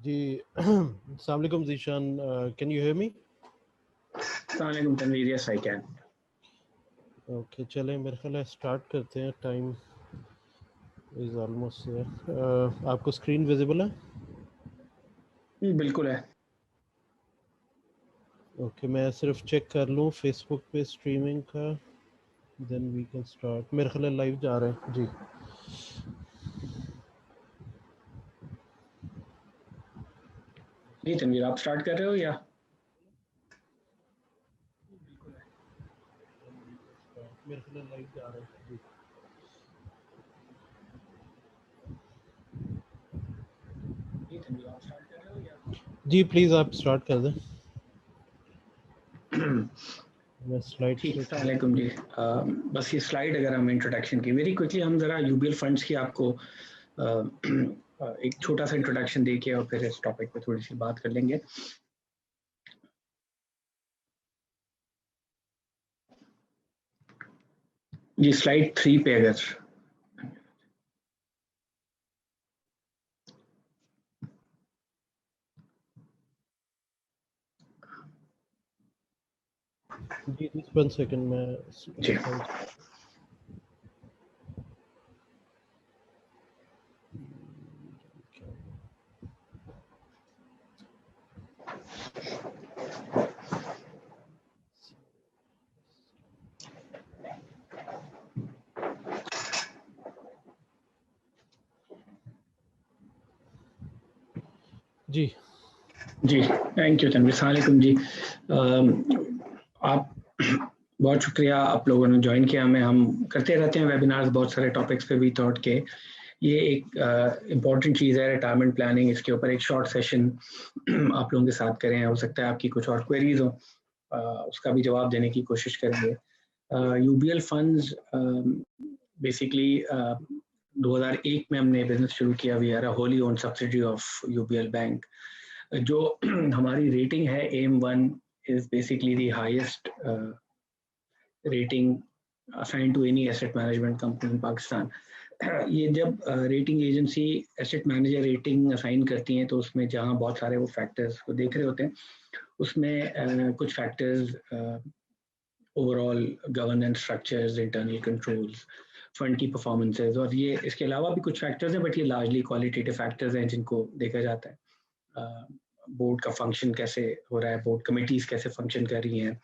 जी अस्सलाम वालेकुम Zeeshan, can you hear me? अस्सलाम वालेकुम Tanveer, yes I can. Okay, चलें मेरे ख्याल है स्टार्ट करते हैं। टाइम इज़ ऑलमोस्ट आपको स्क्रीन विजिबल है? बिल्कुल है। ओके, मैं सिर्फ चेक कर लूँ फेसबुक पे स्ट्रीमिंग का, देन वी कैन स्टार्ट। मेरे ख्याल है लाइव जा रहे हैं जी। जी तनवीर, आप स्टार्ट कर रहे हो या? मेरे ख्याल है लाइव जा रहे हैं जी। जी तनवीर, आप स्टार्ट कर रहे हो या? जी प्लीज़ आप स्टार्ट कर दें। मैं स्लाइड ठीक, अस्सलाम वालेकुम जी। बस ये स्लाइड अगर हम इंट्रोडक्शन की वेरी क्विकली हम ज़रा यूबीएल फंड्स की आपको एक छोटा सा इंट्रोडक्शन देके और फिर इस टॉपिक पे थोड़ी सी बात कर लेंगे। जी स्लाइड 3 पे अगर जी 1 सेकंड में जी जी जी थैंक यू तनवीर, अस्सलाम वालेकुम जी। आप बहुत शुक्रिया आप लोगों ने ज्वाइन किया हमें। हम करते रहते हैं वेबिनार्स बहुत सारे टॉपिक्स पे। वी थॉट के ये एक इम्पॉर्टेंट चीज़ है रिटायरमेंट प्लानिंग, इसके ऊपर एक शॉर्ट सेशन आप लोगों के साथ करें। हो सकता है आपकी कुछ और क्वेरीज हो, उसका भी जवाब देने की कोशिश करेंगे। यूबीएल फंड्स बेसिकली 2001 में हमने बिजनेस शुरू किया। We are a wholly owned subsidiary of UBL bank. जो हमारी रेटिंग है AM1 is basically the highest rating assign to any asset management company in Pakistan. ये जब rating agency asset manager rating assign करती हैं तो उसमें जहाँ बहुत सारे वो फैक्टर्स को देख रहे होते हैं, उसमें कुछ factors overall governance structures, internal controls, fund की परफॉर्मेंसेज और ये इसके अलावा भी कुछ फैक्टर्स हैं, बट ये लार्जली क्वालिटेटिव फैक्टर्स हैं जिनको देखा जाता है। बोर्ड का फंक्शन कैसे हो रहा है, बोर्ड कमेटीज कैसे फंक्शन कर रही हैं,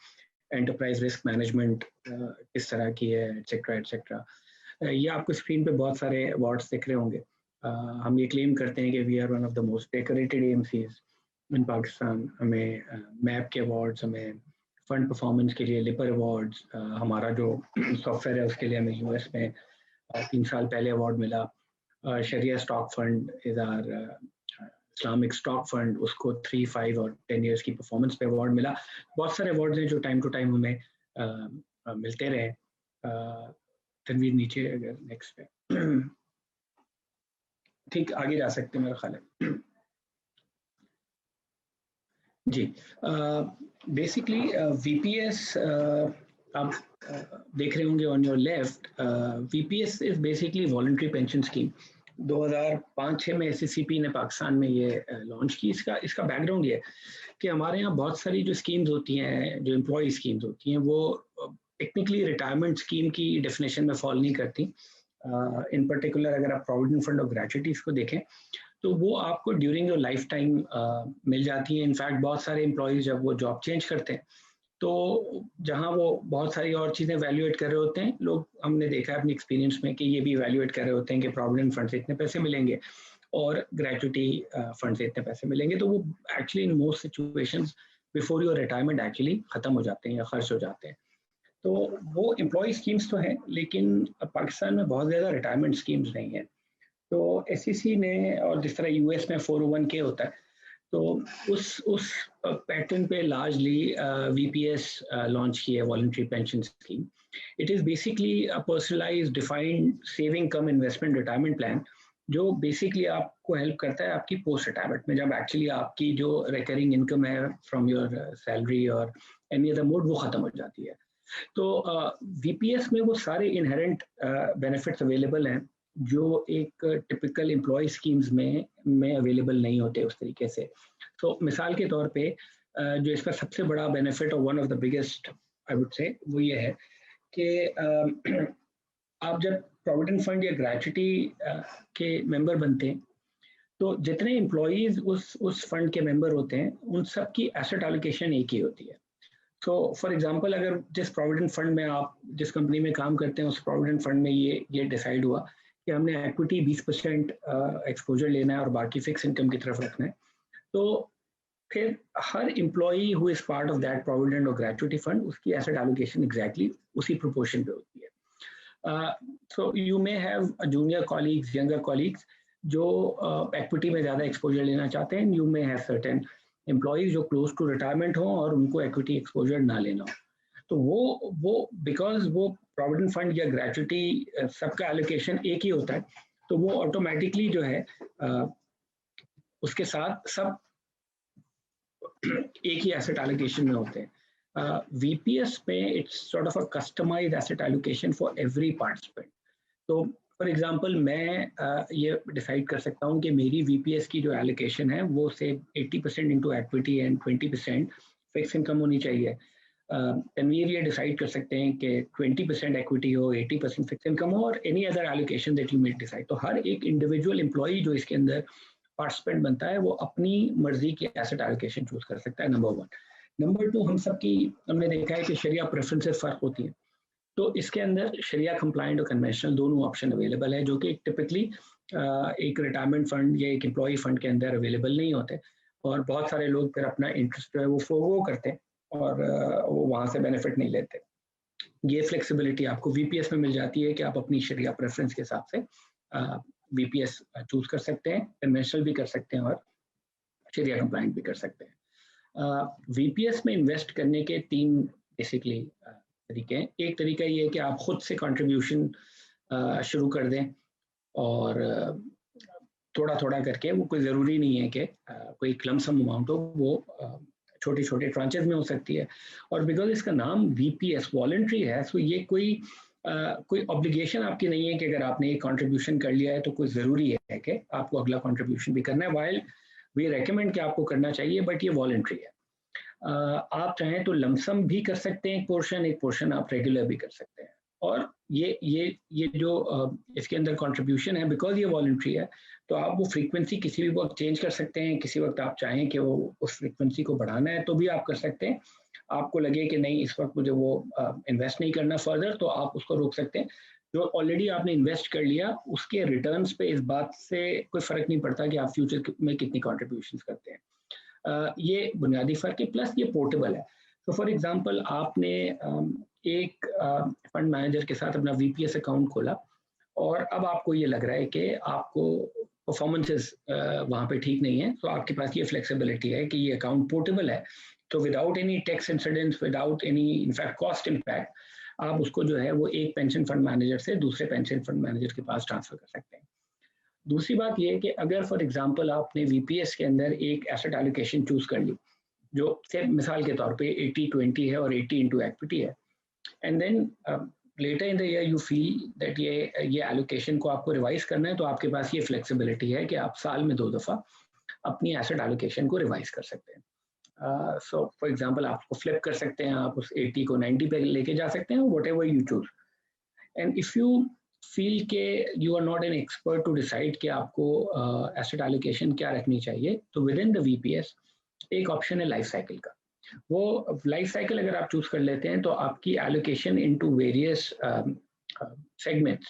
एंटरप्राइज रिस्क मैनेजमेंट किस तरह की है, एटसेट्रा एटसेट्रा। ये आपको स्क्रीन पे बहुत सारे अवार्ड्स दिख रहे होंगे। हम ये क्लेम करते हैं कि we are one of the most decorated AMCs in Pakistan. हमें मैप के अवार्ड्स, हमें फंड परफॉर्मेंस के लिए लिपर अवार्ड्स, हमारा जो सॉफ्टवेयर है उसके लिए हमें यूएस में 3 साल पहले अवार्ड मिला। Sharia stock fund is our Islamic stock fund, उसको 3, 5 और 10 इयर्स की परफॉर्मेंस पे अवार्ड मिला। बहुत सारे अवार्ड्स हैं जो टाइम टू टाइम हमें मिलते रहे। तनवीर नीचे अगर नेक्स्ट पे ठीक आगे जा सकते हैं मेरा ख्याल है। जी बेसिकली वीपीएस आप देख रहे होंगे on your left. VPS is basically voluntary pension scheme. 2005-6 में एससीसीपी ने पाकिस्तान में ये लॉन्च की। इसका बैकग्राउंड ये है कि हमारे यहाँ बहुत सारी जो स्कीम्स होती हैं, जो एम्प्लॉय स्कीम्स होती हैं, वो टेक्निकली रिटायरमेंट स्कीम की डेफिनेशन में फॉल नहीं करती। इन पर्टिकुलर अगर आप प्रोविडेंट फंड और ग्रेच्युटीज को देखें तो वो आपको ड्यूरिंग योर लाइफ टाइम मिल जाती है। इनफैक्ट बहुत सारे एम्प्लॉयज जब वो जॉब चेंज करते हैं तो जहाँ वो बहुत सारी और चीज़ें वैल्यूएट कर रहे होते हैं, लोग हमने देखा है अपने एक्सपीरियंस में कि ये भी वैल्यूएट कर रहे होते हैं कि प्रोविडेंट फंड से इतने पैसे मिलेंगे और ग्रेच्युटी फंड से इतने पैसे मिलेंगे। तो वो actually in most situations before your retirement actually खत्म हो जाते हैं या खर्च हो जाते हैं। तो वो एम्प्लॉय स्कीम्स तो हैं, लेकिन पाकिस्तान में बहुत ज़्यादा रिटायरमेंट स्कीम्स नहीं है। तो एससीसी ने, और जिस तरह यूएस में 401k होता है, तो उस पैटर्न पे लार्जली वीपीएस लॉन्च की है, voluntary pension scheme. It is basically a personalised defined saving come investment retirement plan, जो बेसिकली आपको हेल्प करता है आपकी पोस्ट रिटायरमेंट में, जब एक्चुअली आपकी जो रिकरिंग इनकम है फ्रॉम योर सैलरी और एनी अदर मोड वो खत्म हो जाती है। तो वीपीएस में वो सारे इनहेरेंट बेनिफिट्स अवेलेबल हैं जो एक टिपिकल एम्प्लॉय स्कीम्स में अवेलेबल नहीं होते उस तरीके से। तो मिसाल के तौर पे जो इसका सबसे बड़ा बेनिफिट और one of the biggest I would say वो ये है कि आप जब प्रोविडेंट फंड या ग्रेच्युटी के मेंबर बनते हैं तो जितने एम्प्लॉयज उस फंड के मेंबर होते हैं उन सब की एसेट एलोकेशन एक ही होती है। तो फॉर एग्जांपल अगर जिस प्रोविडेंट फंड में आप जिस कंपनी में काम करते हैं उस प्रोविडेंट फंड में ये डिसाइड हुआ कि हमने इक्विटी 20% एक्सपोजर लेना है और बाकी फिक्स इनकम की तरफ रखना है, तो फिर हर employee who is part of that provident और ग्रेच्युटी फंड उसकी एसेट एलोकेशन एग्जैक्टली उसी प्रोपोर्शन पे होती है। So you may have junior colleagues, younger colleagues जो इक्विटी में ज़्यादा एक्सपोजर लेना चाहते हैं, you may have certain employees जो क्लोज टू रिटायरमेंट हो और उनको इक्विटी एक्सपोजर ना लेना हो, तो वो बिकॉज वो प्रोविडेंट फंड या ग्रेच्युटी सबका एलोकेशन एक ही होता है, तो वो ऑटोमेटिकली जो है उसके साथ सब एक ही एसेट एलोकेशन में होते हैं। VPS में it's sort of a customised asset allocation for every participant. तो फॉर एग्जांपल मैं ये डिसाइड कर सकता हूँ कि मेरी VPS की जो एलोकेशन है वो से 80% into equity and 20% fix income होनी चाहिए। तनवीर ये डिसाइड कर सकते हैं कि 20% इक्विटी हो, 80% फिक्स इनकम हो और any other allocation that you may decide. तो हर एक इंडिविजुअल एम्प्लॉई जो इसके अंदर पार्टिसिपेंट बनता है वो अपनी मर्जी की एसेट एलोकेशन चूज कर सकता है, नंबर 1। नंबर 2, हमने देखा है कि शरिया प्रेफरेंसेस फर्क होती हैं, तो इसके अंदर शरिया कंप्लायंट और कन्वेंशनल दोनों ऑप्शन अवेलेबल है, जो कि टिपिकली एक रिटायरमेंट फंड या एक एम्प्लॉय फंड के अंदर अवेलेबल नहीं होते, और बहुत सारे लोग फिर अपना इंटरेस्ट जो है वो फोरगो करते हैं और वो वहाँ से बेनिफिट नहीं लेते। ये फ्लेक्सिबिलिटी आपको VPS में मिल जाती है कि आप अपनी शरिया प्रेफरेंस के हिसाब से VPS चूज कर सकते हैं, कन्वेंशनल भी कर सकते हैं और शरिया कंप्लायंट भी कर सकते हैं। VPS में इन्वेस्ट करने के 3 बेसिकली तरीके हैं। एक तरीका ये है कि आप खुद से कंट्रीब्यूशन शुरू कर दें और थोड़ा थोड़ा करके, वो कोई ज़रूरी नहीं है कि कोई लमसम अमाउंट हो, वो छोटे छोटे ट्रांचेस में हो सकती है। और बिकॉज इसका नाम VPS वॉलंटरी है, सो ये कोई ऑब्लिगेशन आपकी नहीं है कि अगर आपने एक कंट्रीब्यूशन कर लिया है तो कोई ज़रूरी है कि आपको अगला कंट्रीब्यूशन भी करना है। वाइल वी रेकमेंड कि आपको करना चाहिए, बट ये वॉलंटरी है। आप चाहें तो लमसम भी कर सकते हैं, एक पोर्शन आप रेगुलर भी कर सकते हैं। और ये जो इसके अंदर कंट्रीब्यूशन है, बिकॉज ये वॉलंटरी है, तो आप वो फ्रीक्वेंसी किसी भी वक्त चेंज कर सकते हैं। किसी वक्त आप चाहें कि वो उस फ्रीक्वेंसी को बढ़ाना है तो भी आप कर सकते हैं। आपको लगे कि नहीं इस वक्त मुझे वो इन्वेस्ट नहीं करना फर्दर, तो आप उसको रोक सकते हैं। जो ऑलरेडी आपने इन्वेस्ट कर लिया उसके रिटर्न्स पे इस बात से कोई फर्क नहीं पड़ता कि आप फ्यूचर में कितनी कॉन्ट्रीब्यूशन करते हैं। ये बुनियादी फ़र्क है, प्लस ये पोर्टेबल है। तो फॉर एग्जांपल आपने एक फंड मैनेजर के साथ अपना VPS अकाउंट खोला और अब आपको ये लग रहा है कि आपको परफॉर्मेंसेस वहाँ पे ठीक नहीं है, तो आपके पास ये फ्लेक्सिबिलिटी है कि ये अकाउंट पोर्टेबल है, तो without any tax incidents, without any in fact cost impact, आप उसको जो है वो एक पेंशन फंड मैनेजर से दूसरे पेंशन फंड मैनेजर के पास ट्रांसफर कर सकते हैं। दूसरी बात यह है कि अगर फॉर एग्जांपल आपने VPS के अंदर एक एसेट एलोकेशन चूज कर ली जो सिर्फ मिसाल के तौर पे 80-20 है और 80 इंटू इक्विटी है, and then later in the year you feel that ये एलोकेशन को आपको रिवाइज करना है, तो आपके पास ये फ्लेक्सिबिलिटी है कि आप साल में 2 दफ़ा अपनी एसेट एलोकेशन को रिवाइज कर सकते हैं। सो फॉर एग्जांपल आप उसको फ्लिप कर सकते हैं, आप उस 80 को 90 पे लेके जा सकते हैं, whatever you choose. And if you feel के you are not an expert to decide कि आपको एसेट एलोकेशन क्या रखनी चाहिए, तो विद इन द VPS एक ऑप्शन है लाइफ साइकिल का। वो लाइफ साइकिल अगर आप चूज कर लेते हैं तो आपकी allocation into various segments,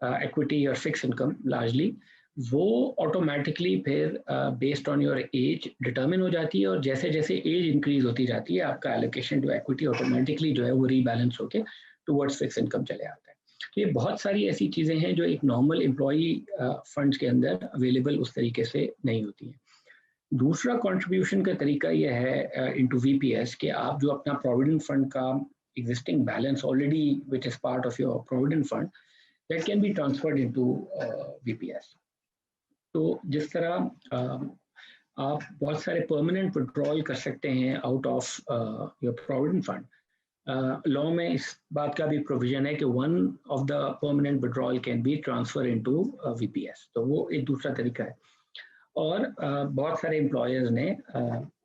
equity और फिक्स इनकम लार्जली, वो ऑटोमेटिकली फिर based on your age determine हो जाती है, और जैसे जैसे एज इंक्रीज होती जाती है आपका एलोकेशन टू इक्विटी ऑटोमेटिकली जो है वो रीबैलेंस होके टुवर्ड्स फिक्स इनकम चले आता है। तो ये बहुत सारी ऐसी चीज़ें हैं जो एक नॉर्मल एम्प्लॉई फंड्स के अंदर अवेलेबल उस तरीके से नहीं होती हैं। दूसरा कंट्रीब्यूशन का तरीका यह है इनटू VPS कि आप जो अपना प्रोविडेंट फंड का existing balance already which is part of your provident fund, that can be transferred into VPS। तो जिस तरह आप बहुत सारे परमानेंट विड्रॉल कर सकते हैं out of your provident fund, law में इस बात का भी प्रोविजन है कि one of the permanent withdrawal can be transfer into VPS, तो वो एक दूसरा तरीका है। और बहुत सारे एम्प्लॉयर्स ने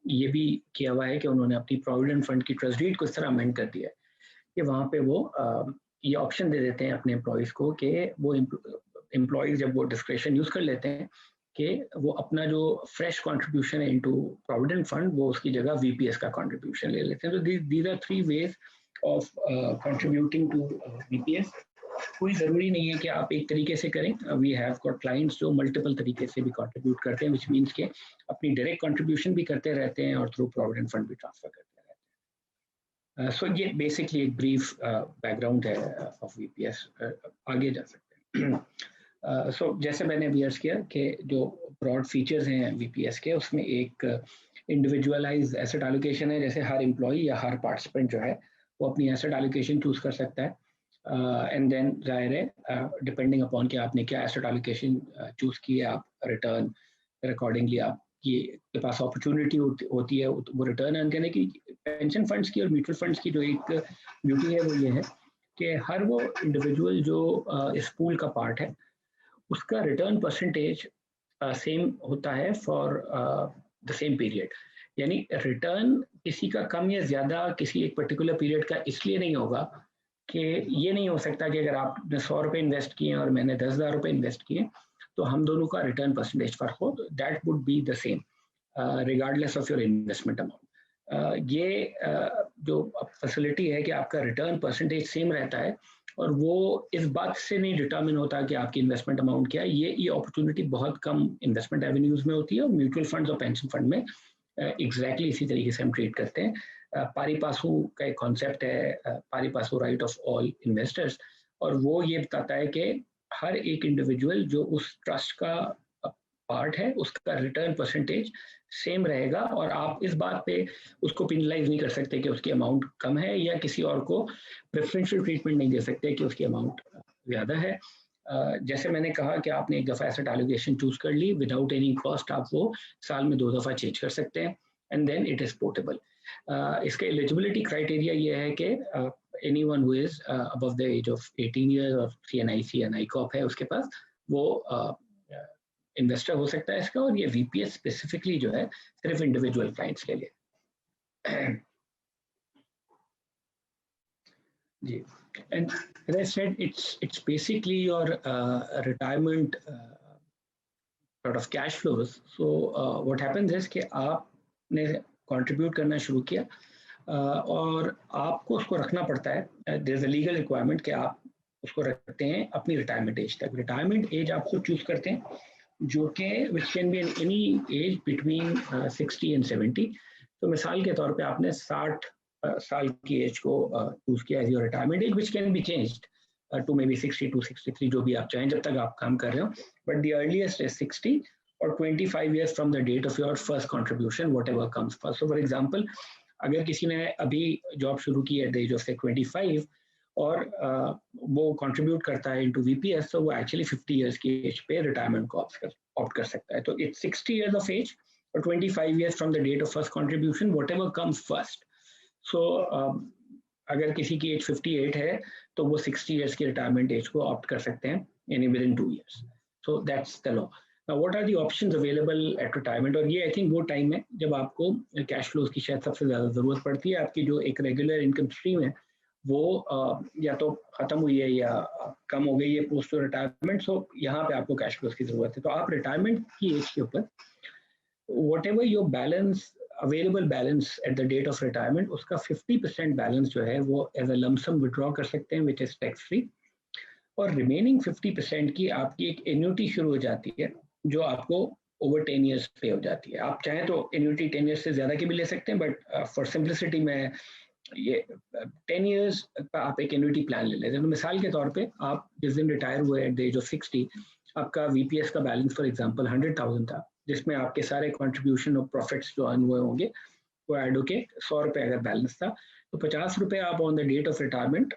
ये भी किया हुआ है कि उन्होंने अपनी प्रोविडेंट फंड की ट्रस्ट डीड को इस तरह अमेंड कर दिया है कि वहाँ पे वो ये ऑप्शन दे देते हैं अपने एम्प्लॉयज़ को कि वो एम्प्लॉयज़ जब वो डिस्क्रेशन यूज़ कर लेते हैं कि वो अपना जो फ्रेश कंट्रीब्यूशन है इनटू प्रोविडेंट फंड वो उसकी जगह वीपीएस का कंट्रीब्यूशन ले लेते हैं। तो these are 3 ways of contributing to VPS. कोई ज़रूरी नहीं है कि आप एक तरीके से करें। वी हैव गॉट क्लाइंट्स जो मल्टीपल तरीके से भी कंट्रीब्यूट करते हैं, विच मीन्स के अपनी डायरेक्ट कंट्रीब्यूशन भी करते रहते हैं और थ्रू प्रोविडेंट फंड भी ट्रांसफर करते रहते हैं। सो ये बेसिकली एक ब्रीफ बैकग्राउंड है ऑफ वीपीएस। आगे जा सकते हैं। सो जैसे मैंने अभी अर्ज किया कि जो ब्रॉड फीचर्स हैं वीपीएस के, उसमें एक इंडिविजुअलाइज एसेट एलोकेशन है। जैसे हर एम्प्लॉई या हर पार्टिसिपेंट जो है वो अपनी एसेट एलोकेशन चूज कर सकता है, एंड देन जाहिर है डिपेंडिंग अपॉन कि आपने क्या एसेट एलोकेशन चूज की है, आप रिटर्न अकॉर्डिंगली आपकी के पास अपॉर्चुनिटी होती है वो रिटर्न अर्न करने की। पेंशन फंड्स की और म्यूचुअल फंड्स की जो एक ब्यूटी है वो ये है कि हर वो इंडिविजुअल जो इस पूल का पार्ट है उसका रिटर्न परसेंटेज सेम होता है फॉर द सेम पीरियड। यानी रिटर्न किसी का कम या ज़्यादा किसी एक पर्टिकुलर पीरियड का इसलिए नहीं होगा कि ये नहीं हो सकता कि अगर आपने 100 रुपये इन्वेस्ट किए और मैंने 10,000 रुपये इन्वेस्ट किए तो हम दोनों का रिटर्न परसेंटेज फर्क हो, that would be the same regardless of your investment amount. ये जो फैसिलिटी है कि आपका रिटर्न परसेंटेज सेम रहता है और वो इस बात से नहीं डिटर्मिन होता कि आपकी इन्वेस्टमेंट अमाउंट क्या है। ये अपॉर्चुनिटी बहुत कम इन्वेस्टमेंट एवेन्यूज में होती है और म्यूचुअल फंड्स और पेंशन फंड में एग्जैक्टली इसी तरीके से हम ट्रीट करते हैं। पारी पासू का एक कॉन्सेप्ट है, पारी Pasu right of all investors, और वो ये बताता है कि हर एक इंडिविजुअल जो उस ट्रस्ट का पार्ट है उसका रिटर्न परसेंटेज सेम रहेगा और आप इस बात पे उसको पेनलाइज नहीं कर सकते कि उसकी अमाउंट कम है, या किसी और को प्रेफरेंशियल ट्रीटमेंट नहीं दे सकते कि उसकी अमाउंट ज़्यादा है। जैसे मैंने कहा कि आपने एक दफ़ा एसेट एलोकेशन चूज कर ली विदाउट एनी कॉस्ट, आप वो साल में 2 दफ़ा चेंज कर सकते हैं and then it is portable. इसका एलिजिबिलिटी क्राइटेरिया ये है कि anyone who is above the age of 18 years और CNI कॉप है उसके पास, वो इन्वेस्टर हो सकता है इसका। और ये वीपीएस स्पेसिफिकली जो है सिर्फ इंडिविजुअल क्लाइंट्स के लिए जी। And as I said, it's basically your retirement sort of cash flows. So what happens is कि आपने contribute करना शुरू किया और आपको उसको रखना पड़ता है। There is a legal requirement कि आप उसको रखते हैं अपनी रिटायरमेंट एज तक। रिटायरमेंट एज आप खुद चूज करते हैं जो कि which can be any age between 60 and 70। तो मिसाल के तौर पे आपने 60 साल की एज को चूज किया as your retirement age, which can be changed to maybe 62, 63 जो भी आप चाहें जब तक आप काम कर रहे हो, बट द अर्लीस्ट इज 60 और 25 years from the date of your first contribution whatever comes first. So for example अगर किसी ने अभी जॉब शुरू की एट द एज ऑफ 25 और वो कंट्रीब्यूट करता है इनटू वीपीएस, तो वो एक्चुअली 50 years की एज पे रिटायरमेंट को ऑप्ट कर सकता है। तो इट्स 60 years ऑफ एज और 25 years from the date of first contribution whatever comes first. So अगर किसी की एज 58 है तो वो 60 years की रिटायरमेंट एज को ऑप्ट कर सकते हैं यानी within 2 years। So that's the law. Now what are the options available at retirement, और ये आई थिंक वो टाइम है जब आपको कैश फ्लोज की शायद सबसे ज़्यादा ज़रूरत पड़ती है। आपकी जो एक रेगुलर इनकम स्ट्रीम है वो या तो ख़त्म हुई है या कम हो गई है पोस्ट रिटायरमेंट, सो यहाँ पे आपको कैश फ्लोज की ज़रूरत है। तो आप रिटायरमेंट की एज के ऊपर whatever your balance available balance at the date of retirement उसका 50% बैलेंस जो है वो एज अ लमसम विड्रॉ कर सकते हैं विच इज टैक्स फ्री, और रिमेनिंग 50% की आपकी एक एन्युटी शुरू हो जाती है जो आपको ओवर 10 years पे हो जाती है। आप चाहें तो एन्युटी 10 years से ज़्यादा की भी ले सकते हैं, बट फॉर सिंप्लिसिटी में ये 10 years का आप एक एन्युटी प्लान ले लेते हैं। तो मिसाल के तौर पे आप जिस दिन रिटायर हुए एट द एज ऑफ 60, आपका वीपीएस का बैलेंस फॉर एग्जांपल 100,000 था, जिसमें आपके सारे कंट्रीब्यूशन और प्रॉफिट्स जो अर्न हुए होंगे वो ऐड होके 100 रुपये अगर बैलेंस था, तो 50 रुपये आप on the date of retirement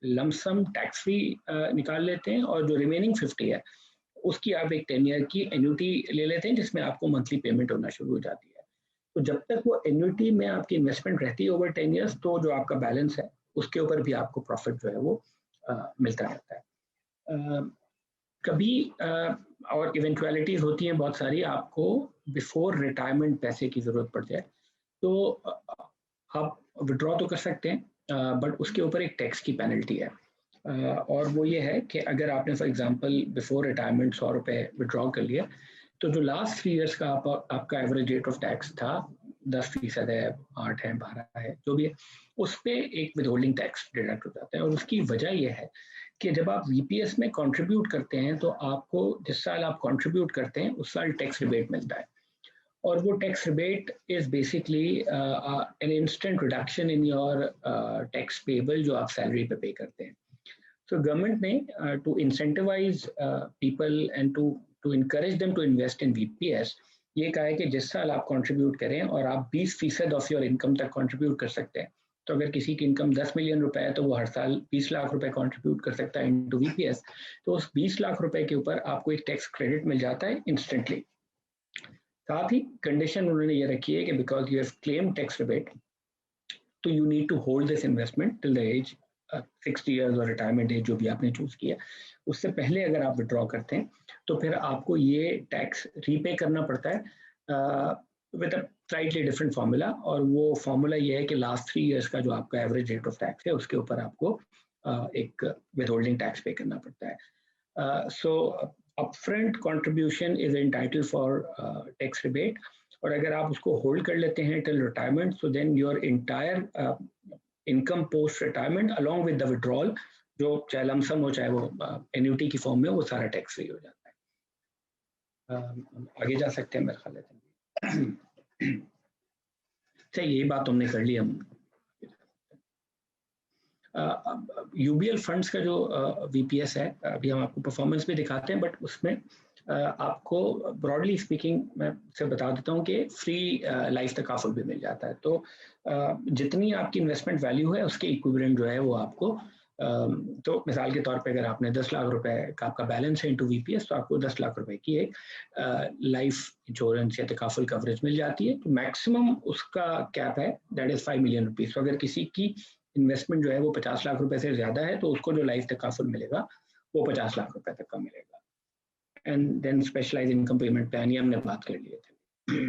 lump sum tax free निकाल लेते हैं, और जो रिमेनिंग 50 है उसकी आप एक 10 year की एन्युटी ले लेते हैं जिसमें आपको मंथली पेमेंट होना शुरू हो जाती है। तो जब तक वो एन्युटी में आपकी इन्वेस्टमेंट रहती है ओवर 10 ईयर्स, तो जो आपका बैलेंस है उसके ऊपर भी आपको प्रॉफिट जो है वो मिलता रहता है। कभी और इवेंचुअलिटीज होती हैं बहुत सारी, आपको बिफोर रिटायरमेंट पैसे की जरूरत पड़ जाए तो आप विड्रॉ तो कर सकते हैं, बट उसके ऊपर एक टैक्स की पेनल्टी है, और वो ये है कि अगर आपने फॉर एग्जांपल बिफोर रिटायरमेंट 100 रुपये विड्रॉ कर लिया, तो जो लास्ट 3 ईयर्स का आपका एवरेज रेट ऑफ टैक्स था 10% है, 8 है, 12 है, जो भी है, उस पर एक विदहोल्डिंग टैक्स डिडक्ट हो जाता है। और उसकी वजह यह है कि जब आप वीपीएस में कंट्रीब्यूट करते हैं तो आपको जिस साल आप कंट्रीब्यूट करते हैं उस साल टैक्स रिबेट मिलता है, और वो tax rebate is basically an instant reduction in your tax payable जो आप सैलरी पे पे करते हैं। So government ने to incentivize people and to encourage them to invest in VPS, ये कहा है कि जिस साल आप कंट्रीब्यूट करें और आप 20% ऑफ योर इनकम तक कंट्रीब्यूट कर सकते हैं, तो अगर किसी की इनकम 10 मिलियन रुपए है तो वो हर साल 20 लाख रुपए कंट्रीब्यूट कर सकता है इनटू VPS, तो उस 20 लाख रुपए के ऊपर आपको एक टैक्स क्रेडिट मिल जाता है इंस्टेंटली। साथ ही कंडीशन उन्होंने ये रखी है कि because you have claim tax rebate, तो you need to hold this investment till the age 60 years और रिटायरमेंट एज जो भी आपने चूज किया, उससे पहले अगर आप विड्रॉ करते हैं तो फिर आपको ये टैक्स रीपे करना पड़ता है with a slightly different formula, और वो फार्मूला ये है कि लास्ट 3 ईयर्स का जो आपका एवरेज रेट ऑफ टैक्स है उसके ऊपर आपको एक विदहोल्डिंग टैक्स पे करना पड़ता है। So upfront contribution is entitled for tax rebate, और अगर आप उसको होल्ड कर लेते हैं till retirement, so then your entire income post retirement along with the withdrawal, जो चाहे लमसम हो चाहे वो एन्युटी की फॉर्म में, वो सारा टैक्स फ्री हो जाता है। आगे जा सकते हैं मेरे ख्याल से। अच्छा, यही बात हमने कर ली। हम यूबीएल फंड्स का जो वीपीएस है, अभी हम आपको परफॉर्मेंस भी दिखाते हैं, बट उसमें आपको ब्रॉडली स्पीकिंग मैं से बता देता हूँ कि फ्री लाइफ तकाफुल भी मिल जाता है। तो जितनी आपकी इन्वेस्टमेंट वैल्यू है उसके इक्विवेलेंट जो है वो आपको, तो मिसाल के तौर पे अगर आपने 10 लाख रुपए का आपका बैलेंस है इनटू वीपीएस, तो आपको 10 लाख रुपए की एक लाइफ इंश्योरेंस या तकाफुल कवरेज मिल जाती है। तो मैक्सिमम उसका कैप है दैट इज 5 मिलियन रुपीज। तो अगर किसी की इन्वेस्टमेंट जो है वो 50 लाख रुपए से ज्यादा है तो उसको जो लाइफ तकाफुल मिलेगा वो 50 लाख रुपए तक का मिलेगा। And then specialised income payment plan, ये हमने बात कर लिए थे।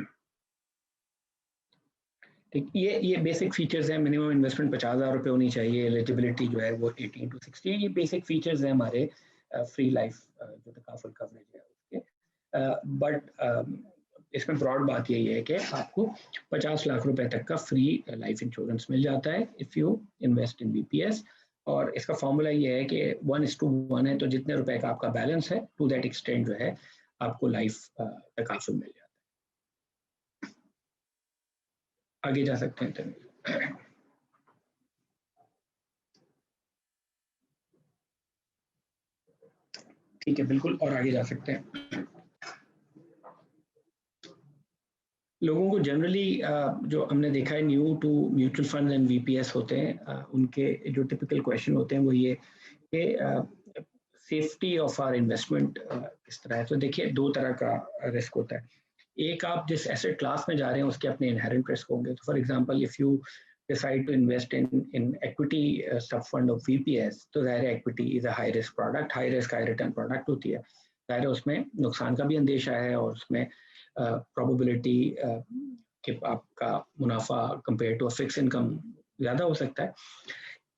ठीक, ये बेसिक फीचर्स हैं। मिनिमम इन्वेस्टमेंट 50,000 रुपये होनी चाहिए, एलिजिबिलिटी जो है वो 18 to 60, ये बेसिक फीचर्स हैं हमारे फ्री लाइफ जो तकाफुल कवरेज है उसके। बट इसमें ब्रॉड बात यही है कि आपको 50 लाख रुपए तक का फ्री लाइफ इंश्योरेंस मिल जाता है if you invest in VPS। और इसका फॉर्मूला ये है कि 1:1 है, तो जितने रुपए का आपका बैलेंस है टू दैट एक्सटेंट जो है आपको लाइफ तकाफुल मिल जाता है। आगे जा सकते हैं तनवीर। ठीक है, बिल्कुल, और आगे जा सकते हैं। लोगों को जनरली जो हमने देखा है new to mutual fund and VPS होते हैं, उनके जो टिपिकल क्वेश्चन होते हैं वो ये कि सेफ्टी ऑफ आर इन्वेस्टमेंट किस तरह है। तो देखिए, दो तरह का रिस्क होता है। एक, आप जिस एसेट क्लास में जा रहे हैं उसके अपने इनहेरेंट रिस्क होंगे। तो for example if you decide to invest in equity sub fund of VPS, तो ज़ाहिर है equity is a high risk product, high risk high return product होती है। ज़ाहिर है उसमें नुकसान का भी अंदेशा है और उसमें प्रोबेबिलिटी कि आपका मुनाफा कंपेयर टू फिक्स इनकम ज़्यादा हो सकता है।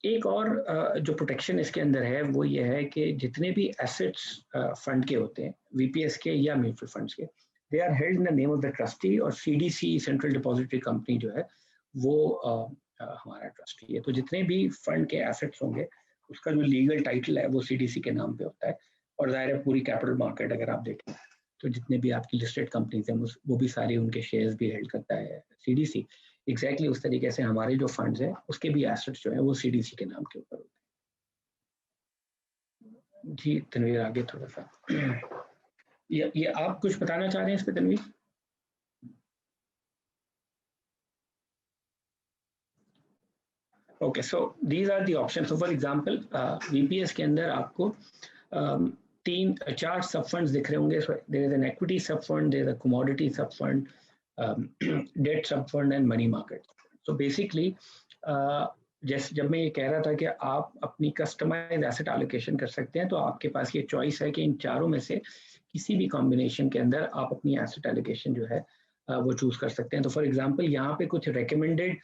एक और जो प्रोटेक्शन इसके अंदर है वो ये है कि जितने भी एसेट्स फंड के होते हैं, VPS के या म्यूचुअल फंड्स के, they are held in the name of the trustee, और CDC सेंट्रल डिपॉजिटरी कंपनी जो है वो हमारा ट्रस्टी है। तो जितने भी फंड के एसेट्स होंगे उसका जो लीगल टाइटल है वो CDC के नाम पे होता है। और ज़ाहिर है पूरी कैपिटल मार्केट अगर आप देखें तो जितने भी आपकी लिस्टेड कंपनीज हैं वो भी सारी उनके शेयर्स भी हेल्ड करता है CDC। एग्जैक्टली उस तरीके से हमारे जो फंड्स हैं उसके भी एसेट्स जो है वो CDC के नाम के ऊपर होते हैं। जी तनवीर, आगे थोड़ा सा ये आप कुछ बताना चाह रहे हैं इस पे Tanveer? Okay, so these are the option. So for example VPS के अंदर आपको 4 सब फंड्स दिख रहे होंगे। There is an equity sub fund, there is a commodity sub fund, debt sub fund and money market. So basically जैसे जब मैं ये कह रहा था कि आप अपनी कस्टमाइज एसेट एलोकेशन कर सकते हैं, तो आपके पास ये चॉइस है कि इन चारों में से किसी भी कॉम्बिनेशन के अंदर आप अपनी एसेट एलोकेशन जो है वो चूज कर सकते हैं। तो फॉर एग्जांपल यहाँ पे कुछ रिकमेंडेड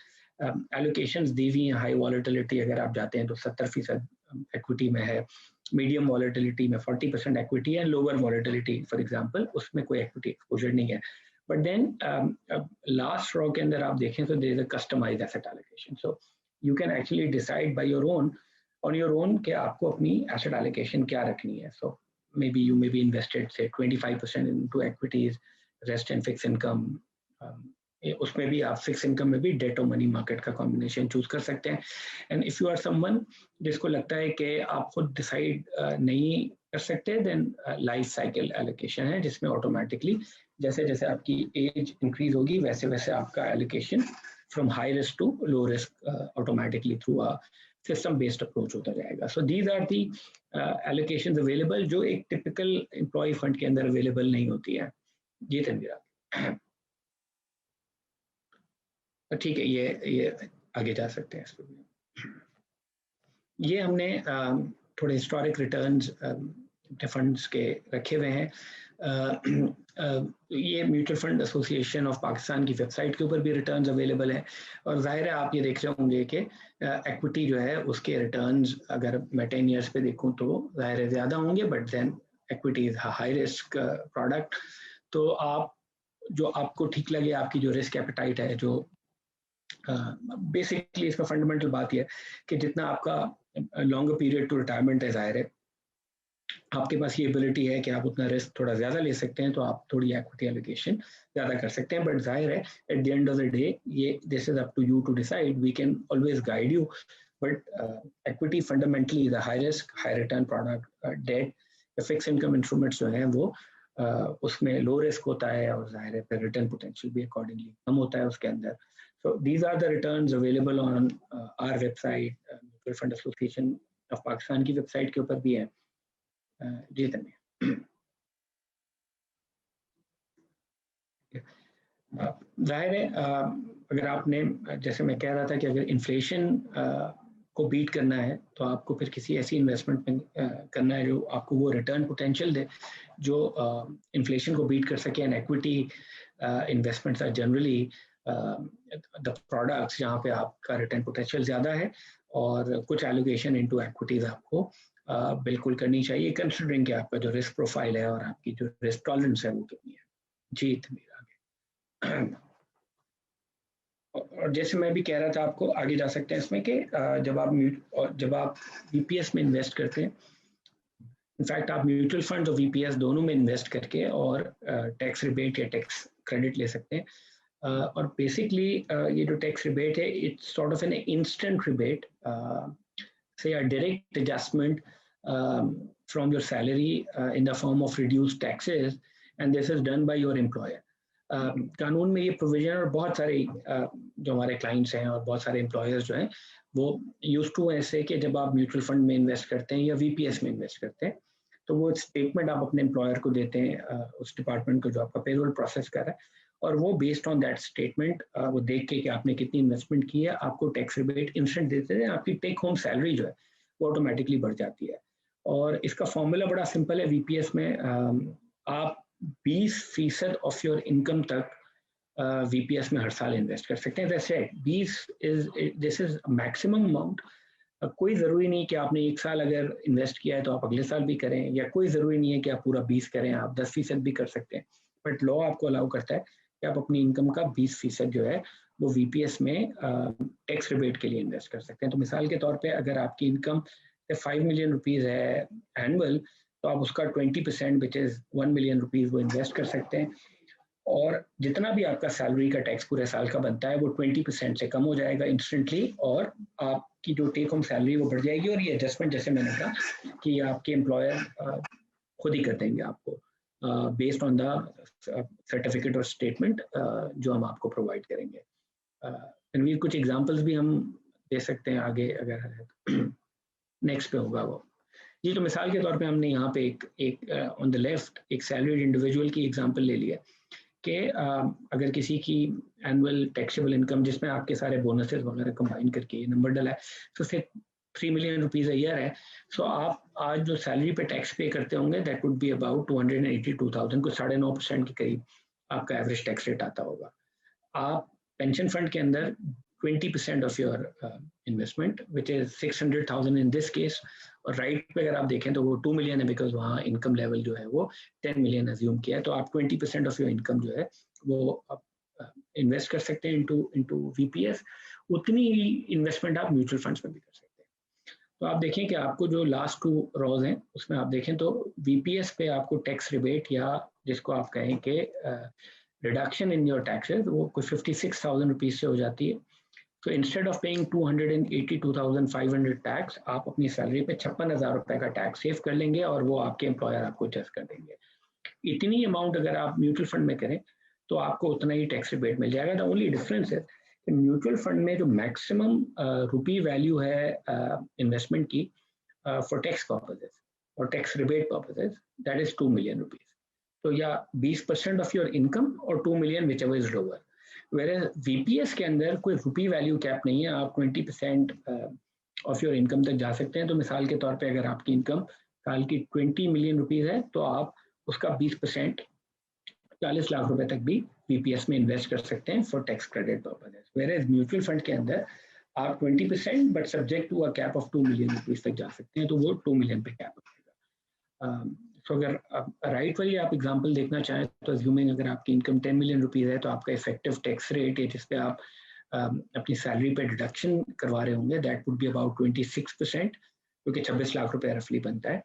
एलोकेशंस दी हुई हैं। हाई वॉलेटिलिटी अगर आप जाते हैं तो 70% इक्विटी में है, मीडियम वॉलेटिलिटी में 40% इक्विटी है, लोअर वॉलेटिलिटी फॉर एग्जांपल उसमें कोई इक्विटी एक्सपोजर नहीं है। बट देन लास्ट रो के अंदर आप देखें तो there is a customised asset allocation. So you can actually decide by your own कि आपको अपनी एसेट एलोकेशन क्या रखनी है। सो maybe you may be invested say 25% into equities, rest in fixed income. उसमें भी आप फिक्स इनकम में भी डेट और मनी मार्केट का कॉम्बिनेशन चूज कर सकते हैं। And if you are someone जिसको लगता है कि आप खुद डिसाइड नहीं कर सकते, देन लाइफ साइकिल एलोकेशन है, जिसमें ऑटोमेटिकली जैसे जैसे आपकी एज इंक्रीज होगी वैसे वैसे आपका allocation from high risk to low risk automatically through a system based approach होता जाएगा। So these are the allocations available जो एक टिपिकल एम्प्लॉय फंड के अंदर अवेलेबल नहीं होती है। जी तनवीर, ठीक है, ये आगे जा सकते हैं इस पर। ये हमने थोड़े हिस्टोरिक रिटर्न्स फंड्स के रखे हुए हैं। ये mutual fund association of Pakistan की वेबसाइट के ऊपर भी रिटर्न्स अवेलेबल हैं। और जाहिर है आप ये देख रहे होंगे कि इक्विटी जो है उसके रिटर्न्स अगर मैं 10 ईयर्स पे देखूं तो जाहिर है ज़्यादा होंगे, but then equity is high risk product. तो आप जो आपको ठीक लगे, आपकी जो रिस्क एपेटाइट है, जो बेसिकली इसमें फंडामेंटल बात यह है कि जितना आपका लॉन्गर पीरियड टू रिटायरमेंट है, जाहिर है आपके पास ये एबिलिटी है कि आप उतना रिस्क थोड़ा ज़्यादा ले सकते हैं, तो आप थोड़ी इक्विटी एलोकेशन ज़्यादा कर सकते हैं। बट जाहिर है at the end of the day ये this is up to you to decide, we can always guide you, but equity fundamentally is a high risk high return product. Debt या fix income instruments जो हैं वो उसमें low risk होता है, और जाहिर है फिर रिटर्न पोटेंशियल भी अकॉर्डिंगली कम होता है उसके अंदर। So these are the returns available on our website, mutual fund association of Pakistan की वेबसाइट के ऊपर भी है। जी धन्यवाद। जाहिर है अगर आपने, जैसे मैं कह रहा था कि अगर इन्फ्लेशन को बीट करना है तो आपको फिर किसी ऐसी इन्वेस्टमेंट में करना है जो आपको वो रिटर्न पोटेंशियल दे जो इन्फ्लेशन को बीट कर सके। And equity investments are generally the products जहाँ पे आपका रिटर्न पोटेंशियल ज़्यादा है, और कुछ एलोकेशन इनटू इक्विटीज आपको बिल्कुल करनी चाहिए, कंसिडरिंग कि आपका जो रिस्क प्रोफाइल है और आपकी जो रिस्क टॉलरेंस है वो कितनी है। जी आगे। और जैसे मैं भी कह रहा था, आपको आगे जा सकते हैं इसमें कि जब आप वीपीएस में इन्वेस्ट करते हैं, इनफैक्ट आप म्यूचुअल फंड और वीपीएस दोनों में इन्वेस्ट करके और टैक्स रिबेट या टैक्स क्रेडिट ले सकते हैं। और बेसिकली ये जो टैक्स रिबेट है, it's sort of an instant rebate, say a direct adjustment from your salary in the form of reduced taxes, and this is done by your employer. कानून में ये प्रोविजन, और बहुत सारे जो हमारे क्लाइंट्स हैं और बहुत सारे एम्प्लॉयर्स जो हैं वो यूज टू ऐसे कि जब आप म्यूचुअल फंड में इन्वेस्ट करते हैं या वीपीएस में इन्वेस्ट करते हैं तो वो स्टेटमेंट आप अपने एम्प्लॉयर को देते हैं, उस डिपार्टमेंट को जो आपका पेरोल प्रोसेस कर रहा है, और वो बेस्ड ऑन दैट स्टेटमेंट वो देख के कि आपने कितनी इन्वेस्टमेंट की है, आपको टैक्स रिबेट इंस्टेंट देते हैं। आपकी टेक होम सैलरी जो है वो ऑटोमेटिकली बढ़ जाती है। और इसका फॉर्मूला बड़ा सिंपल है। वीपीएस में आप 20% ऑफ योर इनकम तक वीपीएस में हर साल इन्वेस्ट कर सकते हैं। वैसे 20 दिस इज मैक्सिमम अमाउंट। कोई ज़रूरी नहीं कि आपने एक साल अगर इन्वेस्ट किया है तो आप अगले साल भी करें, या कोई ज़रूरी नहीं है कि आप पूरा 20 करें, आप 10% भी कर सकते हैं। बट लॉ आपको अलाउ करता है कि आप अपनी इनकम का 20% जो है वो वीपीएस में टैक्स रिबेट के लिए इन्वेस्ट कर सकते हैं। तो मिसाल के तौर पे अगर आपकी इनकम 5 मिलियन रुपीज़ है एनुअल, तो आप उसका 20% विच इज़ 1 मिलियन रुपीज़ वो इन्वेस्ट कर सकते हैं, और जितना भी आपका सैलरी का टैक्स पूरे साल का बनता है वो 20% से कम हो जाएगा इंस्टेंटली, और आपकी जो टेक होम सैलरी वो बढ़ जाएगी। और ये एडजस्टमेंट जैसे मैंने कहा कि आपके एम्प्लॉयर खुद ही कर देंगे आपको बेस्ड ऑन द सर्टिफिकेट और स्टेटमेंट जो हम आपको प्रोवाइड करेंगे। तनवीर कुछ एग्जांपल्स भी हम दे सकते हैं आगे अगर है। नेक्स्ट पे होगा वो। ये तो मिसाल के तौर पे हमने यहाँ पे एक ऑन द लेफ्ट एक सैलरीड इंडिविजुअल की एग्जांपल ले लिया कि अगर किसी की एनुअल टैक्सेबल इनकम जिसमें आपके सारे बोनसेस वगैरह कंबाइन करके ये नंबर डला है, तो से 3 million रुपीज़ ईयर है, सो आप आज जो सैलरी पे टैक्स पे करते होंगे दैट वुड बी अबाउट 282,000, कुछ 9.5% के करीब आपका एवरेज टैक्स रेट आता होगा। आप पेंशन फंड के अंदर 20% of your investment which is 600,000 in this case, और राइट पे अगर आप देखें तो वो 2 million है, बिकॉज वहाँ इनकम लेवल जो है वो 10 million अज्यूम किया है, तो आप 20% ऑफ योर इनकम जो है वो इन्वेस्ट कर सकते हैं इनटू वीपीएस। उतनी ही इन्वेस्टमेंट आप म्यूचुअल फंड्स में भी कर सकते हैं। तो आप देखें कि आपको जो लास्ट 2 rows हैं उसमें आप देखें तो वीपीएस पे आपको टैक्स रिबेट या जिसको आप कहें कि रिडक्शन इन योर टैक्सेस वो कुछ 56,000 रुपीज़ से हो जाती है। तो इंस्टेड ऑफ पेइंग 282,500 टैक्स, आप अपनी सैलरी पे 56,000 रुपए का टैक्स सेव कर लेंगे और वो आपके एम्प्लॉयर आपको एडजस्ट कर देंगे। इतनी अमाउंट अगर आप म्यूचुअल फंड में करें तो आपको उतना ही टैक्स रिबेट मिल जाएगा। द ओनली डिफरेंस है कि म्यूचुअल फंड में जो मैक्सिमम रुपी वैल्यू है इन्वेस्टमेंट की फॉर टैक्स पर्पसेस और tax rebate purposes, that is 2 million rupees. तो या 20% ऑफ योर इनकम और 2 million whichever is lower. Where VPS के अंदर कोई रुपी वैल्यू कैप नहीं है, आप 20% ऑफ योर इनकम तक जा सकते हैं। तो मिसाल के तौर पे अगर आपकी इनकम साल की 20 million रुपीज है तो आप उसका 20% 40 लाख रुपए तक भी वीपीएस में इन्वेस्ट कर सकते हैं for tax credit purposes. Where mutual fund के अंदर आप 20% but subject to a cap of 2 million rupees तक जा सकते हैं, तो वो 2 million पे कैप होगा। तो अगर राइट वाली आप एग्जांपल देखना चाहें तो अज्यूमिंग अगर आपकी इनकम 10 million रुपीज है तो आपका इफेक्टिव टैक्स रेट है जिसपे आप अपनी सैलरी पे डिडक्शन करवा रहे होंगे दैट वुड बी अबाउट 26%, क्योंकि 26 लाख रुपए रफली बनता है।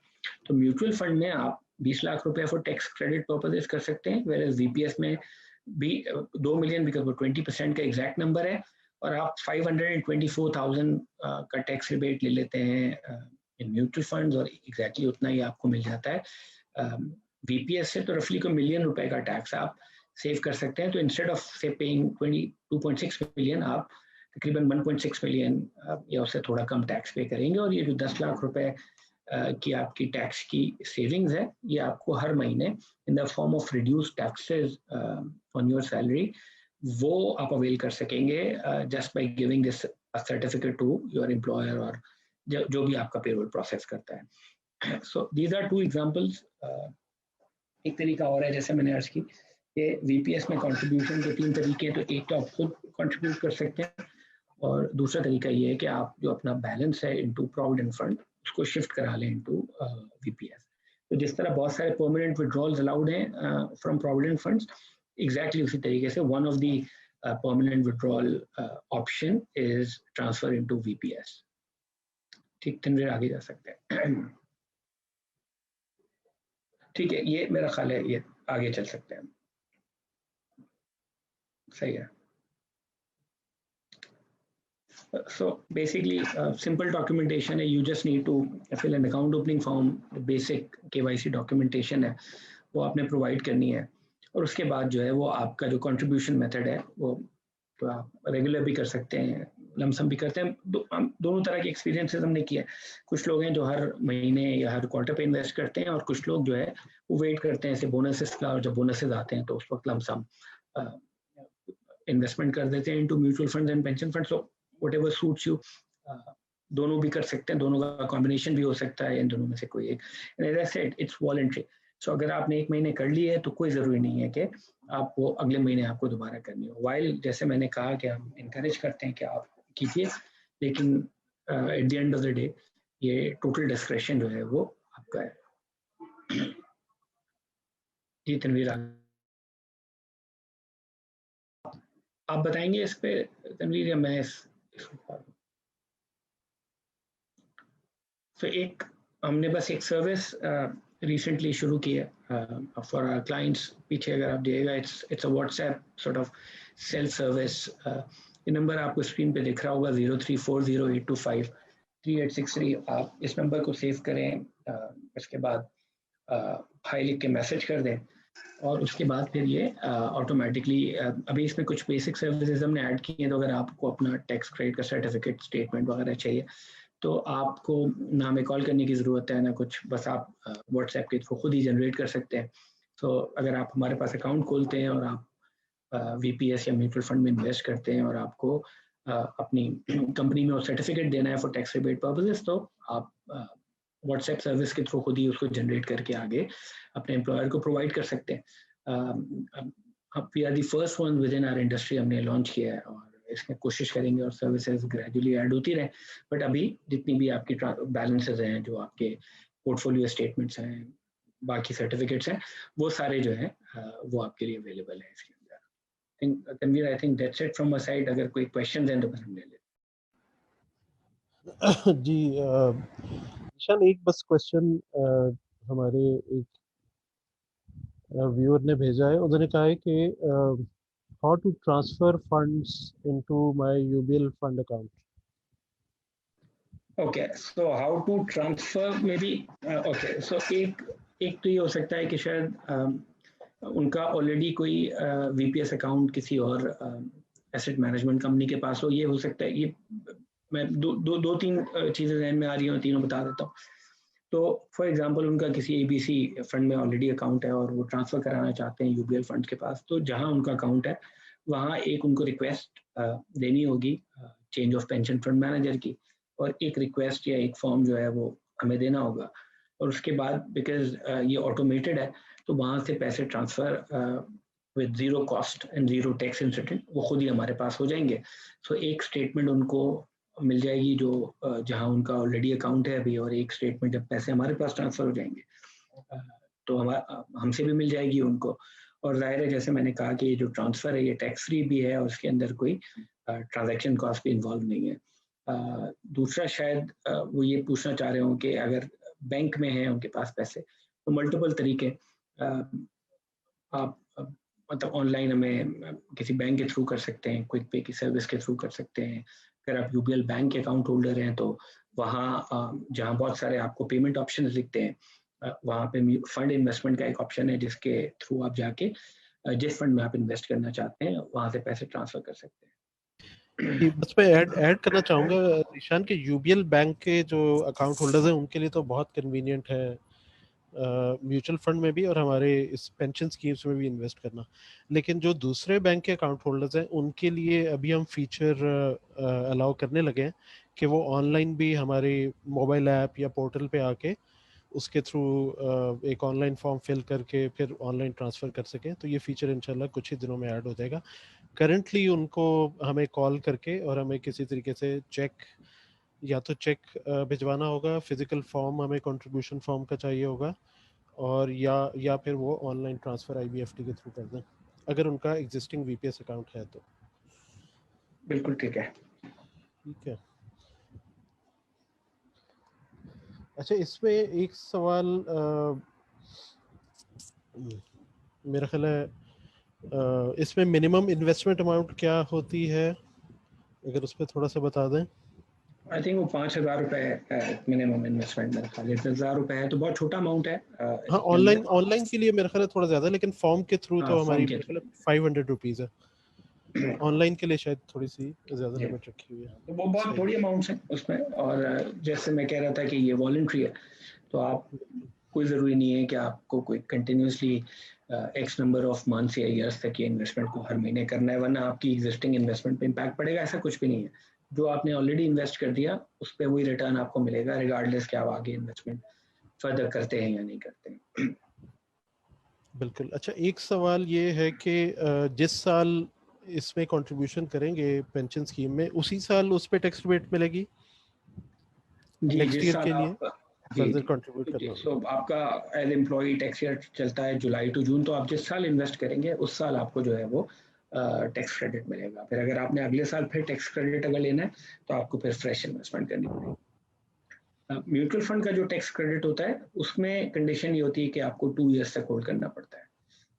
तो म्यूचुअल फंड में आप 20 लाख रुपए फॉर टैक्स क्रेडिट पर्पसेस कर सकते हैं, वेयर एज वीपीएस में भी 2 million बिकॉज वो 20% का एग्जैक्ट नंबर है, और आप 524,000 का टैक्स रिबेट ले लेते हैं इन म्यूचुअल फंड्स और एग्जैक्टली उतना ही आपको मिल जाता है वीपीएस से। तो रफली को $1 million का टैक्स आप सेव कर सकते हैं। तो इंस्टेड ऑफ से पेइंग 22.6 million आप तकरीबन 1.6 million या उससे थोड़ा कम टैक्स पे करेंगे, और ये जो 10 लाख रुपए की आपकी टैक्स की सेविंग्स है ये आपको हर महीने in the form of reduce taxes on your salary वो आप अवेल कर सकेंगे just by giving this certificate to your employer और जो भी आपका पेरोल प्रोसेस करता है। So these are 2 examples. एक तरीका और है जैसे मैंने अर्ज की कि वीपीएस में कंट्रीब्यूशन के 3 तरीके हैं, तो एक तो आप खुद कंट्रीब्यूट कर सकते हैं और दूसरा तरीका ये है कि आप जो अपना बैलेंस है इनटू प्रोविडेंट फंड उसको शिफ्ट करा लें इनटू वीपीएस। तो जिस तरह बहुत सारे परमानेंट विड्रॉल्स अलाउड हैं फ्रॉम प्रोविडेंट फंड्स, एग्जैक्टली उसी तरीके से one of the permanent withdrawal option is transfer into VPS. ठीक, तनवीर आगे जा सकते हैं। ठीक है, ये मेरा ख्याल है, ये आगे चल सकते हैं। सही है। So basically simple documentation है, you just need to fill an account opening form, basic KYC documentation है वो आपने प्रोवाइड करनी है, और उसके बाद जो है वो आपका जो कंट्रीब्यूशन मेथड है वो तो आप रेगुलर भी कर सकते हैं, लमसम भी करते हैं। दोनों तरह के एक्सपीरियंसेस हमने किया है। कुछ लोग हैं जो हर महीने या हर क्वार्टर पे इन्वेस्ट करते हैं, और कुछ लोग जो है वो वेट करते हैं ऐसे बोनसेस का, और जब बोनसेस आते हैं तो उस वक्त लमसम इन्वेस्टमेंट कर देते हैं into mutual funds and pension funds. So whatever suits you, दोनों भी कर सकते हैं, दोनों का कॉम्बिनेशन भी हो सकता है, इन दोनों में से कोई एक। As I said it's voluntary. So अगर आपने एक महीने कर लिए है तो कोई ज़रूरी नहीं है कि आप वो अगले महीने आपको दोबारा करनी हो। वाइल जैसे मैंने कहा कि हम इनकरेज करते हैं कि आप कीजिए, लेकिन eight the end of the day ये टोटल डिस्क्रेशन जो है वो आपका है। जी तनवीर, आप बताएंगे इस पे तनवीर या मैं तो एक हमने बस एक सर्विस रिसेंटली शुरू की है फॉर आवर क्लाइंट्स। पीछे अगर आप जाइएगा it's a WhatsApp sort of self service. ये नंबर आपको स्क्रीन पे दिख रहा होगा 034082538663। आप इस नंबर को सेव करें, इसके बाद हाई लिख के मैसेज कर दें, और उसके बाद फिर ये ऑटोमेटिकली अभी इसमें कुछ बेसिक सर्विसेज हमने ऐड किए हैं। तो अगर आपको अपना टैक्स क्रेडिट का सर्टिफिकेट स्टेटमेंट वगैरह चाहिए तो आपको ना हमें कॉल करने की ज़रूरत है ना कुछ, बस आप व्हाट्सएप के थ्रू खुद ही जनरेट कर सकते हैं। तो अगर आप हमारे पास अकाउंट खोलते हैं और आप VPS या म्यूचुअल फंड में इन्वेस्ट करते हैं और आपको अपनी कंपनी में सर्टिफिकेट देना है फॉर टैक्स रिबेट पर्पसेस, तो आप व्हाट्सएप सर्विस के थ्रू खुद ही उसको जनरेट करके आगे अपने एम्प्लॉयर को प्रोवाइड कर सकते हैं। We are the first one within our industry, हमने लॉन्च किया है और इसमें कोशिश करेंगे और सर्विसेज ग्रेजुअली ऐड होती रहे। बट अभी जितनी भी आपकी बैलेंसेस हैं, जो आपके पोर्टफोलियो स्टेटमेंट्स हैं, बाकी सर्टिफिकेट्स हैं, वो सारे जो हैं वो आपके लिए अवेलेबल है इसके अंदर। Tanveer, I think that's it from my side. अगर कोई क्वेश्चंस हैं तो फिर हम ले लेते जी निशान, एक बस क्वेश्चन हमारे एक व्यूअर ने भेजा है। उन्होंने कहा है कि how to transfer funds into my UBL fund account. Okay, so how to transfer maybe okay, so एक तो ये हो सकता है कि शायद उनका ऑलरेडी कोई VPS अकाउंट किसी और एसेट मैनेजमेंट कंपनी के पास हो। ये हो सकता है, ये मैं दो तीन चीज़ें ध्यान में आ रही हैं, तीनों बता देता हूँ। तो फॉर एग्जांपल उनका किसी ABC फंड में ऑलरेडी अकाउंट है और वो ट्रांसफ़र कराना चाहते हैं UBL फंड के पास, तो जहाँ उनका अकाउंट है वहाँ एक उनको रिक्वेस्ट देनी होगी change of pension fund manager की, और एक रिक्वेस्ट या एक फॉर्म जो है वो हमें देना होगा। और उसके बाद बिकॉज ये ऑटोमेटेड है, तो वहाँ से पैसे transfer with zero cost and zero tax incident वो खुद ही हमारे पास हो जाएंगे। सो एक स्टेटमेंट उनको मिल जाएगी जो जहां उनका ऑलरेडी अकाउंट है अभी, और एक स्टेटमेंट जब पैसे हमारे पास ट्रांसफर हो जाएंगे तो हमसे भी मिल जाएगी उनको। और जाहिर है, जैसे मैंने कहा कि ये जो ट्रांसफर है ये टैक्स फ्री भी है और उसके अंदर कोई ट्रांजैक्शन कॉस्ट भी इन्वॉल्व नहीं है। दूसरा शायद वो ये पूछना चाह रहे हो कि अगर बैंक में है उनके पास पैसे, तो मल्टीपल तरीके आप मतलब ऑनलाइन हमें किसी बैंक के थ्रू कर सकते हैं, क्विक पे की सर्विस के थ्रू कर सकते हैं। अगर आप UBL बैंक के अकाउंट होल्डर हैं तो वहाँ जहाँ बहुत सारे आपको पेमेंट ऑप्शन दिखते हैं वहाँ पे फंड इन्वेस्टमेंट का एक ऑप्शन है जिसके थ्रू आप जाके जिस फंड में आप इन्वेस्ट करना चाहते हैं वहाँ से पैसे ट्रांसफर कर सकते हैं। बस मैं ऐड करना चाहूँगा निशान कि UBL बैंक के जो अकाउंट होल्डर्स हैं उनके लिए तो बहुत कन्वीनियंट है म्यूचुअल फंड में भी और हमारे इस पेंशन स्कीम्स में भी इन्वेस्ट करना। लेकिन जो दूसरे बैंक के अकाउंट होल्डर्स हैं उनके लिए अभी हम फीचर अलाउ करने लगे हैं कि वो ऑनलाइन भी हमारे मोबाइल ऐप या पोर्टल पे आके उसके थ्रू एक ऑनलाइन फॉर्म फिल करके फिर ऑनलाइन ट्रांसफ़र कर सकें। तो ये फीचर इंशाल्लाह कुछ ही दिनों में ऐड हो जाएगा। करंटली उनको हमें कॉल करके और हमें किसी तरीके से चेक या तो चेक भिजवाना होगा, फिजिकल फॉर्म हमें कंट्रीब्यूशन फॉर्म का चाहिए होगा, और या फिर वो ऑनलाइन ट्रांसफ़र IBFT के थ्रू कर दें अगर उनका एग्जिस्टिंग VPS अकाउंट है तो। बिल्कुल ठीक है। ठीक है। अच्छा, इसमें एक सवाल मेरा ख्याल है इसमें मिनिमम इन्वेस्टमेंट अमाउंट क्या होती है, अगर उस पर थोड़ा सा बता दें। आई थिंक वो 5,000 रुपए मिनिमम इन्वेस्टमेंट मेरे ख्याल 10,000 रुपए है, तो बहुत छोटा अमाउंट है। हाँ, ऑनलाइन के लिए मेरा ख्याल है थोड़ा ज़्यादा, लेकिन फॉर्म के थ्रू तो हमारी 500 रुपीज़ है। ऑनलाइन के लिए शायद थोड़ी सी ज़्यादा लिमिट रखी हुई है, तो वो बहुत थोड़ी अमाउंट्स हैं उसमें। और जैसे मैं कह रहा था कि ये वॉलंटरी है, तो आप कोई ज़रूरी नहीं है कि आपको कोई continuously x number of months या ईयर्स तक ये इन्वेस्टमेंट को हर महीने करना है, वरना आपकी एग्जिस्टिंग इन्वेस्टमेंट पे इम्पैक्ट पड़ेगा। ऐसा कुछ भी नहीं है। जो आपने ऑलरेडी इन्वेस्ट कर दिया उस पर वही रिटर्न आपको मिलेगा, रिगार्डलेस कि आप आगे इन्वेस्टमेंट फर्दर करते हैं या नहीं करते हैं। बिल्कुल। अच्छा, एक सवाल ये है कि जिस साल इसमें कंट्रीब्यूशन करेंगे पेंशन स्कीम में, उसी साल उस पे टैक्स रिबेट मिलेगी नेक्स्ट ईयर के लिए फर्दर कंट्रीब्यूट करना। सो आपका एज एम्प्लॉई टैक्स ईयर चलता है जुलाई टू जून, तो आप जिस साल इन्वेस्ट करेंगे उस साल आपको जो है वो टैक्स क्रेडिट मिलेगा। फिर अगर आपने अगले साल फिर टैक्स क्रेडिट अगर लेना है तो आपको फिर फ्रेश इन्वेस्टमेंट करनी पड़ेगी। म्यूचुअल फंड का जो टैक्स क्रेडिट होता है उसमें कंडीशन ये होती है कि आपको 2 ईयर्स तक होल्ड करना पड़ता है।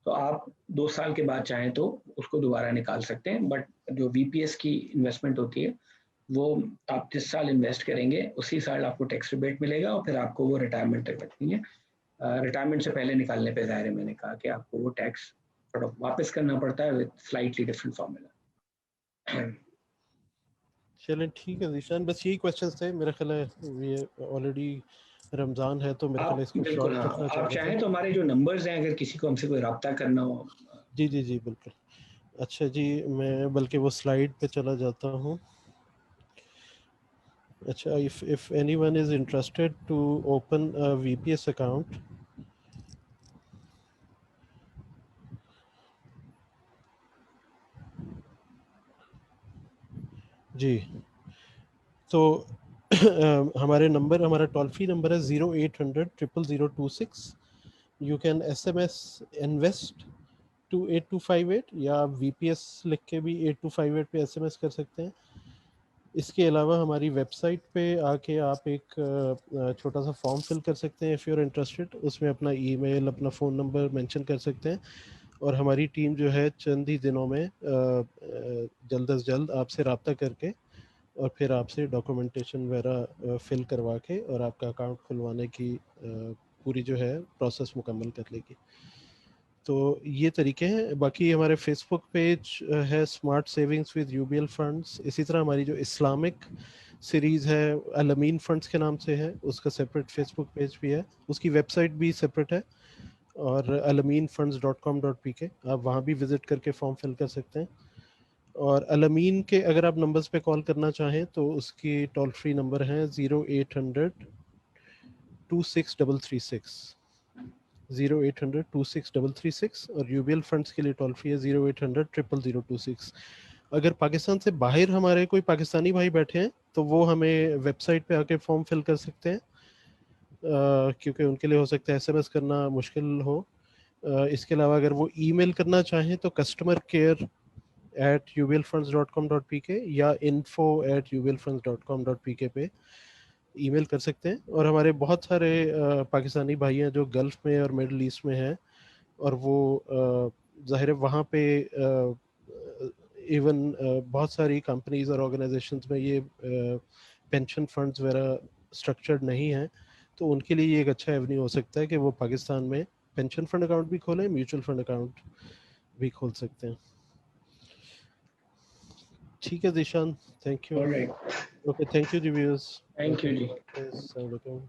तो आप 2 साल के बाद चाहें तो उसको दोबारा निकाल सकते हैं, बट जो VPS की इन्वेस्टमेंट होती है वो आप जिस साल इन्वेस्ट करेंगे उसी साल आपको टैक्स रिबेट मिलेगा, और फिर आपको वो रिटायरमेंट तक रखनी है। रिटायरमेंट से पहले निकालने पे ज़ाहिर है मैंने कहा कि आपको वो टैक्स थोड़ा वापस करना पड़ता है विद स्लाइटली डिफरेंट फॉर्मूला। चलें, ठीक है निशान, बस यही क्वेश्चंस थे। मेरा ख्याल है ये ऑलरेडी रमज़ान है तो मेरे ख्याल है इसको शॉर्ट रखना चाहिए। आप चाहें तो हमारे जो नंबर्स हैं, अगर किसी को हमसे कोई रब्ता करना हो। जी जी जी बिल्कुल। अच्छा जी, मैं बल्कि वो स्लाइड पे चला जाता हूँ। अच्छा, if anyone is interested to open a VPS account, जी, तो हमारे नंबर, हमारा टोल फ्री नंबर है 0800 000 026। You can SMS invest to 8258, या आप VPS लिख के भी 8258 पे SMS कर सकते हैं। इसके अलावा हमारी वेबसाइट पे आके आप एक छोटा सा फॉर्म फिल कर सकते हैं इफ़ यू आर इंटरेस्टेड। उसमें अपना ईमेल, अपना फ़ोन नंबर मेंशन कर सकते हैं, और हमारी टीम जो है चंद ही दिनों में जल्द अज जल्द आपसे रब्ता करके और फिर आपसे डॉक्यूमेंटेशन वगैरह फिल करवा के और आपका अकाउंट खुलवाने की पूरी जो है प्रोसेस मुकम्मल कर लेगी। तो ये तरीके हैं। बाकी हमारे फेसबुक पेज है smart savings with UBL funds. इसी तरह हमारी जो इस्लामिक सीरीज़ है अलमीन फंड्स के नाम से है, उसका सेपरेट फेसबुक पेज भी है, उसकी वेबसाइट भी सेपरेट है, और alaminfunds.com.pk, आप वहाँ भी विज़िट करके फॉर्म फिल कर सकते हैं। और अलमीन के अगर आप नंबर्स पे कॉल करना चाहें तो उसकी टोल फ्री नंबर है 0800 26 336, 0800 26 336। और यूबीएल फंड्स के लिए टोल फ्री है 0800 000 026। अगर पाकिस्तान से बाहर हमारे कोई पाकिस्तानी भाई बैठे हैं तो वो हमें वेबसाइट पे आके फॉर्म फिल कर सकते हैं, क्योंकि उनके लिए हो सकता है SMS करना मुश्किल हो। इसके अलावा अगर वो ईमेल करना चाहें तो customer@ublfunds.com.pk या info@ublfunds.com.pk पे ईमेल कर सकते हैं। और हमारे बहुत सारे पाकिस्तानी भाई हैं जो गल्फ़ में और मिडल ईस्ट में हैं, और वो ज़ाहिर है वहाँ पे इवन बहुत सारी कंपनीज और ऑर्गेनाइजेशंस में ये पेंशन फंड्स वगैरह स्ट्रक्चर्ड नहीं है, तो उनके लिए ये एक अच्छा एवेन्यू हो सकता है कि वो पाकिस्तान में पेंशन फंड अकाउंट भी खोलें, म्यूचुअल फंड अकाउंट भी खोल सकते हैं। ठीक है Zeeshan, thank you. Alright, okay, thank you ji viewers. Thank okay, you ji. अस्सलाम वालेकुम।